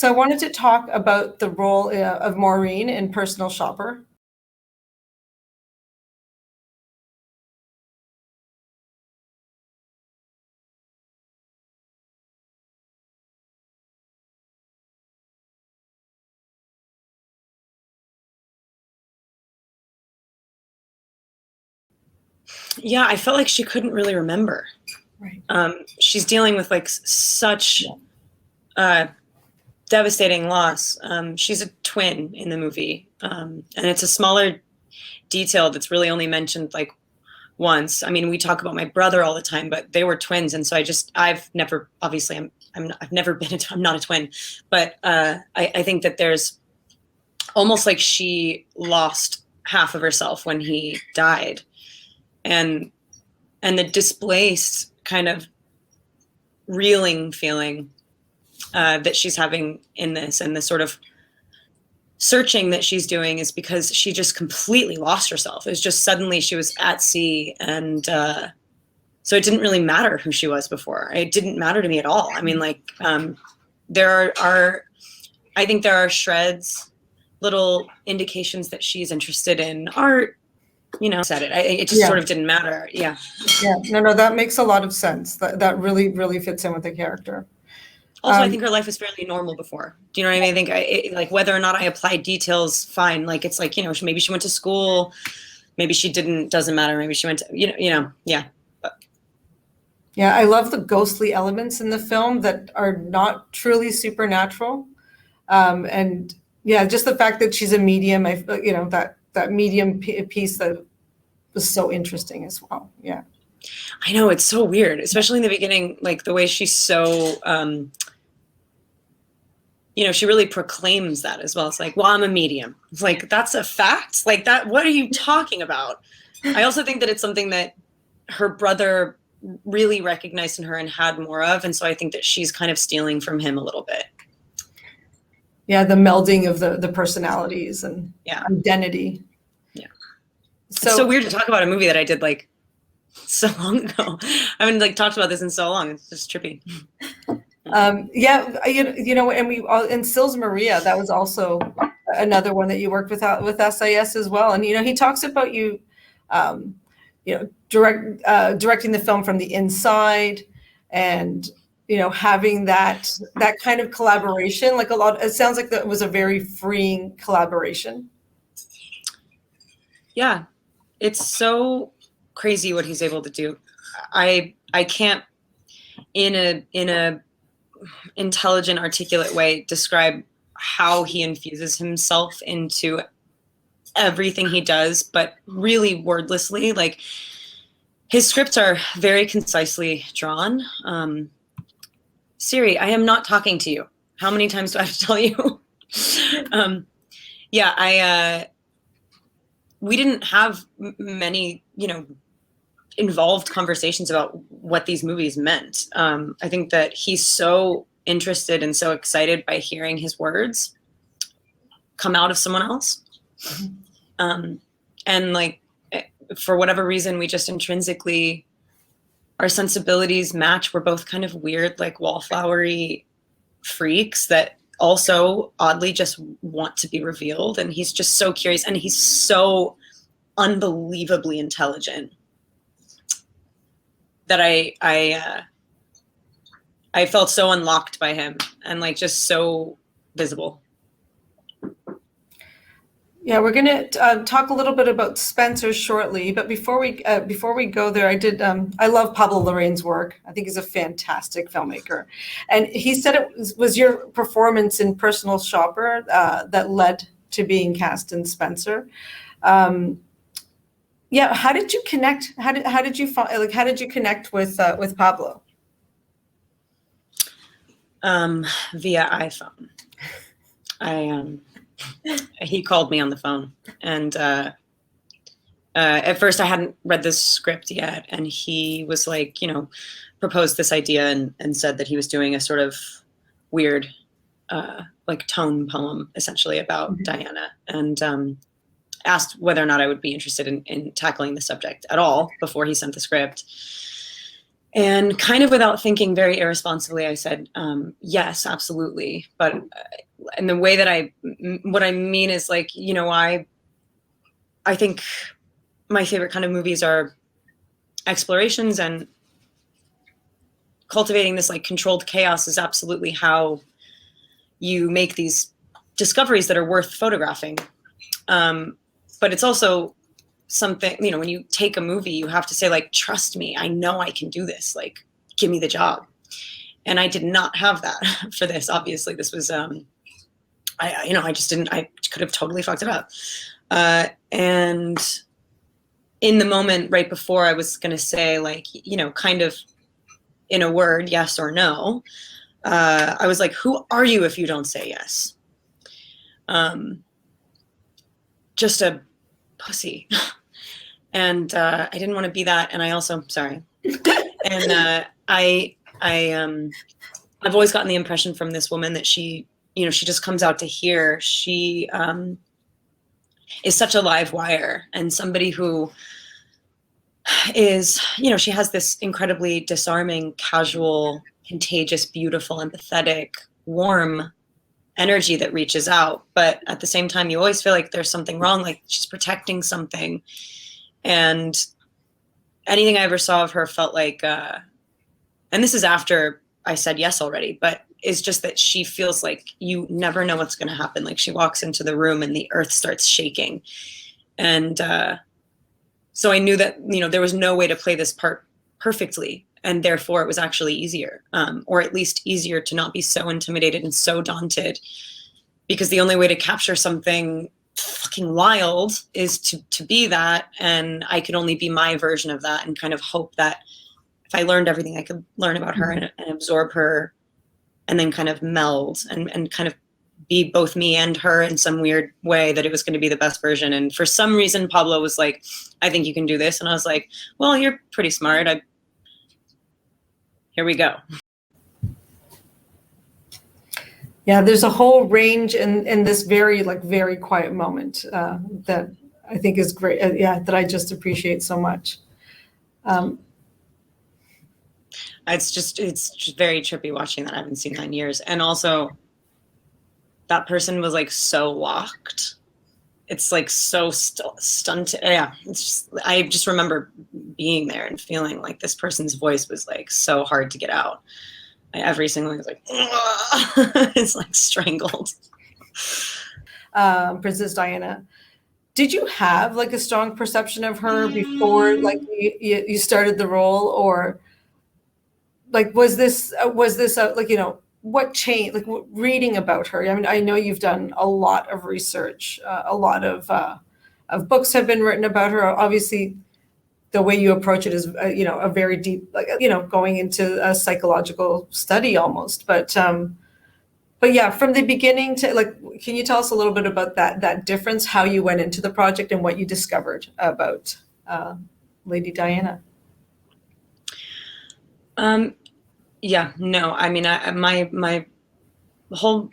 So I wanted to talk about the role of Maureen in Personal Shopper. Yeah, I felt like she couldn't really remember. Right. She's dealing with like such devastating loss. She's a twin in the movie, and it's a smaller detail that's really only mentioned like once. I mean, we talk about my brother all the time, but they were twins, and so I've never, obviously, I've never been I'm not a twin, but I think that there's almost like she lost half of herself when he died, and the displaced kind of reeling feeling that she's having in this, and the sort of searching that she's doing, is because she just completely lost herself. It was just suddenly she was at sea, and so it didn't really matter who she was before. It didn't matter to me at all. I mean, like there are I think there are shreds, little indications that she's interested in art, said it. It just sort of didn't matter. Yeah. Yeah. No, that makes a lot of sense. That really, really fits in with the character. Also, I think her life was fairly normal before. Do you know what I mean? I think like whether or not I applied details, fine. Like it's like, maybe she went to school, maybe she didn't, doesn't matter. Maybe she went to, yeah. Yeah, I love the ghostly elements in the film that are not truly supernatural. And yeah, just the fact that she's a medium, that medium piece that was so interesting as well. Yeah. I know, it's so weird, especially in the beginning, like the way she's so, she really proclaims that as well. It's like, well, I'm a medium. It's like, that's a fact? Like that, what are you talking about? I also think that it's something that her brother really recognized in her and had more of. And so I think that she's kind of stealing from him a little bit. Yeah, the melding of the personalities and identity. Yeah. So, it's so weird to talk about a movie that I did like so long ago. I haven't like talked about this in so long. It's just trippy. And we in Sils Maria, that was also another one that you worked with SIS as well. And he talks about you, directing the film from the inside, and having that kind of collaboration. Like it sounds like that was a very freeing collaboration. Yeah, it's so crazy what he's able to do. I can't in a intelligent, articulate way describe how he infuses himself into everything he does, but really wordlessly. Like his scripts are very concisely drawn. Siri, I am not talking to you. How many times do I have to tell you? We didn't have many, involved conversations about what these movies meant. I think that he's so interested and so excited by hearing his words come out of someone else. And like, for whatever reason, we just intrinsically, our sensibilities match. We're both kind of weird, like wallflowery freaks that also oddly just want to be revealed. And he's just so curious, and he's so unbelievably intelligent that I felt so unlocked by him, and like just so visible. Yeah, we're going to talk a little bit about Spencer shortly, but before we go there, I love Pablo Larraín's work. I think he's a fantastic filmmaker, and he said it was your performance in Personal Shopper that led to being cast in Spencer. Yeah, how did you connect? How did you connect with Pablo? Via iPhone. He called me on the phone, and at first I hadn't read the script yet, and he was like, proposed this idea and said that he was doing a sort of weird like tone poem essentially about Diana, and asked whether or not I would be interested in tackling the subject at all before he sent the script. And kind of without thinking, very irresponsibly, I said, yes, absolutely. But and the way that what I mean is like, you know, I think my favorite kind of movies are explorations, and cultivating this like controlled chaos is absolutely how you make these discoveries that are worth photographing. But it's also something, you know, when you take a movie, you have to say like, trust me, I know I can do this. Like, give me the job. And I did not have that for this. Obviously, this was, I just didn't, I could have totally fucked it up. And in the moment right before I was going to say like, you know, kind of in a word, yes or no, I was like, who are you if you don't say yes? Just a pussy. And I didn't want to be that. And I also, sorry. And I've always gotten the impression from this woman that she, you know, she just comes out to here. She is such a live wire, and somebody who is, you know, she has this incredibly disarming, casual, contagious, beautiful, empathetic, warm energy that reaches out. But at the same time, you always feel like there's something wrong, like she's protecting something. And anything I ever saw of her felt like, and this is after I said yes already, but it's just that she feels like you never know what's going to happen. Like she walks into the room and the earth starts shaking. And so I knew that, you know, there was no way to play this part perfectly. And therefore it was actually easier, or at least easier to not be so intimidated and so daunted, because the only way to capture something fucking wild is to be that. And I could only be my version of that, and kind of hope that if I learned everything I could learn about her and absorb her, and then kind of meld and kind of be both me and her in some weird way, that it was going to be the best version. And for some reason, Pablo was like, I think you can do this. And I was like, well, you're pretty smart. Here we go. Yeah, there's a whole range in this very quiet moment that I think is great. That I just appreciate so much. It's just very trippy watching that. I haven't seen that in years. And also that person was like so locked. It's like so stunted. Yeah, I just remember being there and feeling like this person's voice was like so hard to get out. Every single was like, it's like strangled. Princess Diana, did you have like a strong perception of her before like you started the role, or like was this like, you know, what changed, like reading about her? I mean, I know you've done a lot of research, a lot of books have been written about her. Obviously, the way you approach it is, you know, a very deep, like, you know, going into a psychological study almost. But yeah, from the beginning to like, can you tell us a little bit about that difference, how you went into the project and what you discovered about Lady Diana? Yeah, no, I mean, my whole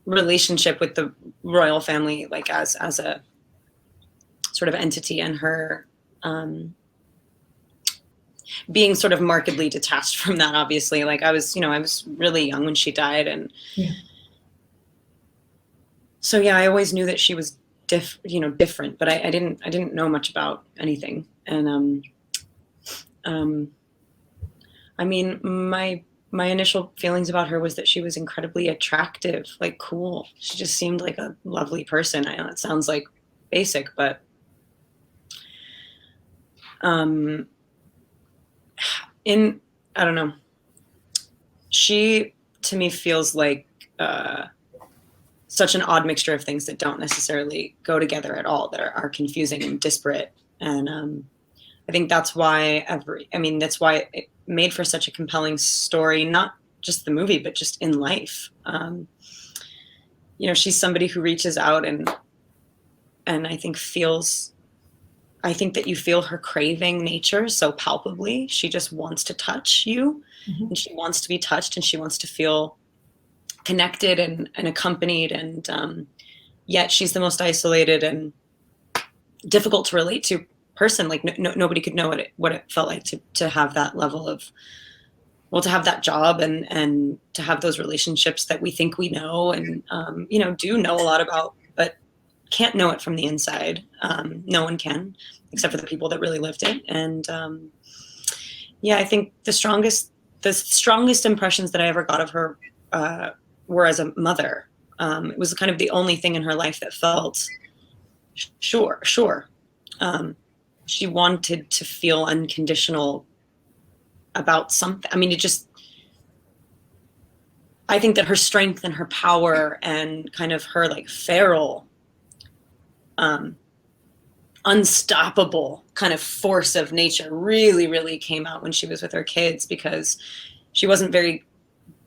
relationship with the royal family, like as a sort of entity, and her being sort of markedly detached from that, obviously. Like I was really young when she died, and so yeah, I always knew that she was different, but I didn't know much about anything. And I mean, my initial feelings about her was that she was incredibly attractive, like cool. She just seemed like a lovely person. I know it sounds like basic, but I don't know. She to me feels like such an odd mixture of things that don't necessarily go together at all, that are confusing and disparate. And I think that's why that's why it made for such a compelling story, not just the movie, but just in life. You know, she's somebody who reaches out and I think that you feel her craving nature so palpably. She just wants to touch you, and she wants to be touched, and she wants to feel connected and accompanied. And yet she's the most isolated and difficult to relate to person. Like nobody could know what it felt like to have that level of, well, to have that job and to have those relationships that we think we know and, you know, do know a lot about, but can't know it from the inside. No one can, except for the people that really lived it. And yeah, I think the strongest impressions that I ever got of her were as a mother. It was kind of the only thing in her life that felt sure. She wanted to feel unconditional about something. I mean, I think that her strength and her power and kind of her like feral, unstoppable kind of force of nature really, really came out when she was with her kids, because she wasn't very,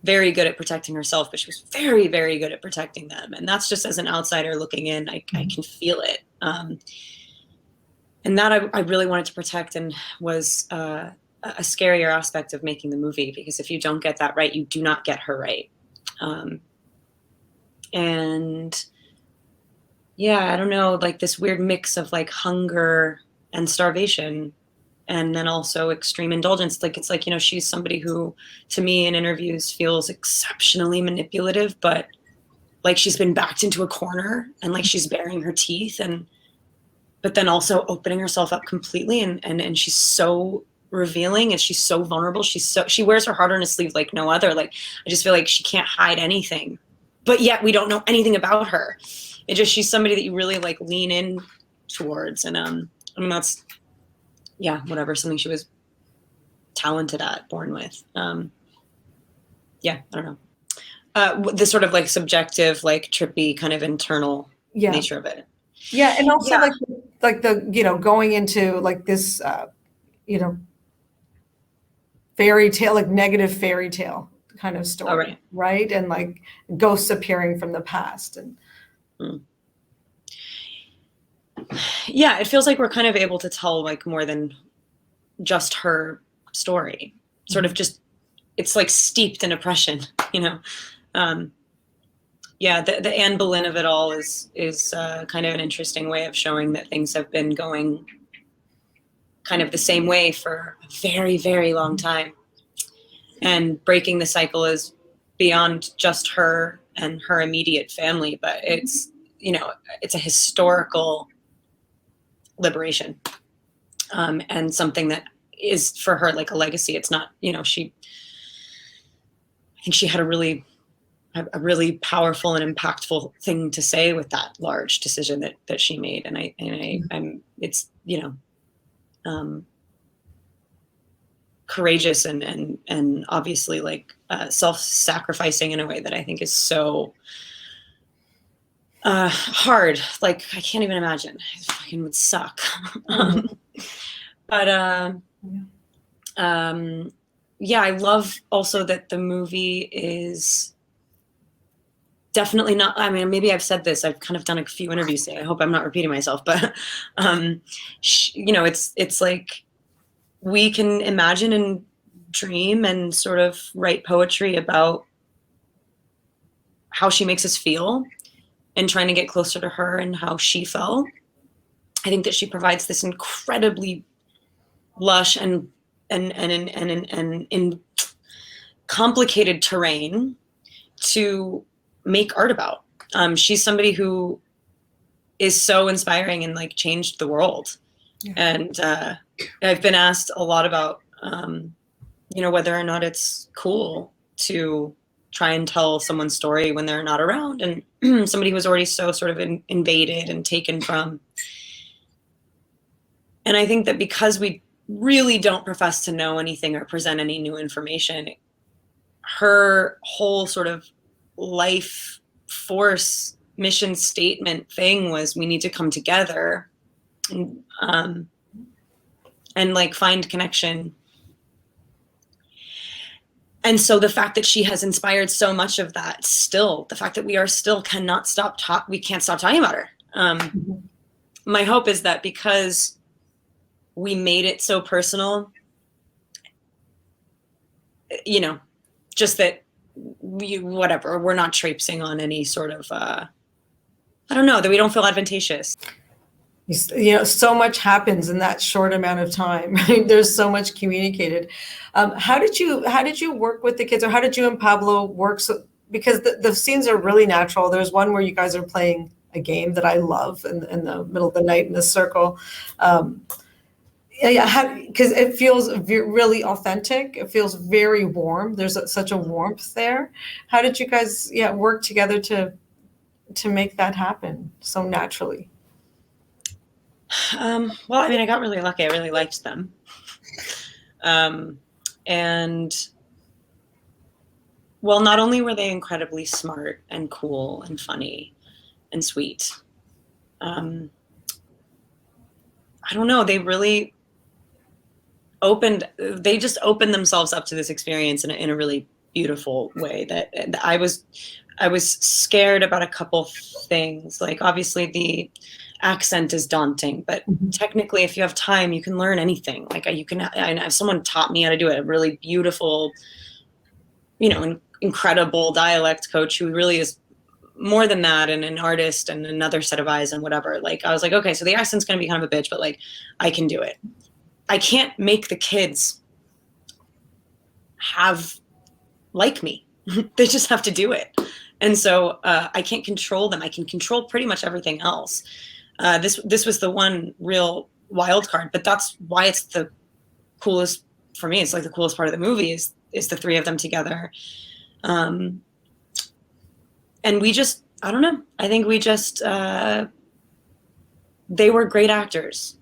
very good at protecting herself, but she was very, very good at protecting them. And that's just, as an outsider looking in, I can feel it. And that I really wanted to protect, and was a scarier aspect of making the movie, because if you don't get that right, you do not get her right. And yeah, I don't know, like this weird mix of like hunger and starvation, and then also extreme indulgence. Like, it's like, you know, she's somebody who, to me in interviews, feels exceptionally manipulative, but like she's been backed into a corner and like she's baring her teeth, but then also opening herself up completely. And she's so revealing, and she's so vulnerable. She wears her heart on her sleeve like no other. Like, I just feel like she can't hide anything, but yet we don't know anything about her. She's somebody that you really like lean in towards. And I mean, that's, yeah, whatever, something she was talented at, born with. Yeah, I don't know. The sort of like subjective, like trippy kind of internal nature of it. Yeah, and also like the, you know, going into like this, you know, fairy tale, like negative fairy tale kind of story, right? And like ghosts appearing from the past. And yeah, it feels like we're kind of able to tell like more than just her story. Sort of just, it's like steeped in oppression, you know. Yeah, the Anne Boleyn of it all is kind of an interesting way of showing that things have been going kind of the same way for a very, very long time. And breaking the cycle is beyond just her and her immediate family, but it's, you know, it's a historical liberation, and something that is for her like a legacy. It's not, you know, I think she had a really powerful and impactful thing to say with that large decision that she made. And I'm, it's, you know, courageous and obviously like self-sacrificing in a way that I think is so hard. Like, I can't even imagine. It fucking would suck. But yeah, I love also that the movie is definitely not, I mean, maybe I've said this, I've kind of done a few interviews today, I hope I'm not repeating myself, but you know, it's like we can imagine and dream and sort of write poetry about how she makes us feel and trying to get closer to her and how she felt. I think that she provides this incredibly lush and in complicated terrain to make art about. She's somebody who is so inspiring and like changed the world. Yeah. And I've been asked a lot about, you know, whether or not it's cool to try and tell someone's story when they're not around, and somebody who was already so sort of invaded and taken from. And I think that because we really don't profess to know anything or present any new information, her whole sort of life force mission statement thing was, we need to come together and like find connection. And so the fact that she has inspired so much of that, still, the fact that we are still cannot stop we can't stop talking about her. My hope is that because we made it so personal, you know, just that we're not traipsing on any sort of, I don't know, that we don't feel advantageous. So much happens in that short amount of time, right? There's so much communicated. How did you work with the kids, or how did you and Pablo work? Because the scenes are really natural. There's one where you guys are playing a game that I love in the middle of the night in the circle. Um, yeah, because it feels really authentic. It feels very warm. There's such a warmth there. How did you guys, work together to make that happen so naturally? Well, I mean, I got really lucky. I really liked them. And well, not only were they incredibly smart and cool and funny and sweet, I don't know, they just opened themselves up to this experience in a really beautiful way that I was scared about a couple things. Like, obviously the accent is daunting, but technically if you have time, you can learn anything. Like, someone taught me how to do it, a really beautiful, incredible dialect coach who really is more than that, and an artist and another set of eyes and whatever. Like, I was like, okay, so the accent's going to be kind of a bitch, but like, I can do it. I can't make the kids like me. They just have to do it. And so I can't control them. I can control pretty much everything else. This was the one real wild card, but that's why it's the coolest for me. It's like the coolest part of the movie is the three of them together. And we just, I don't know. I think we just, they were great actors.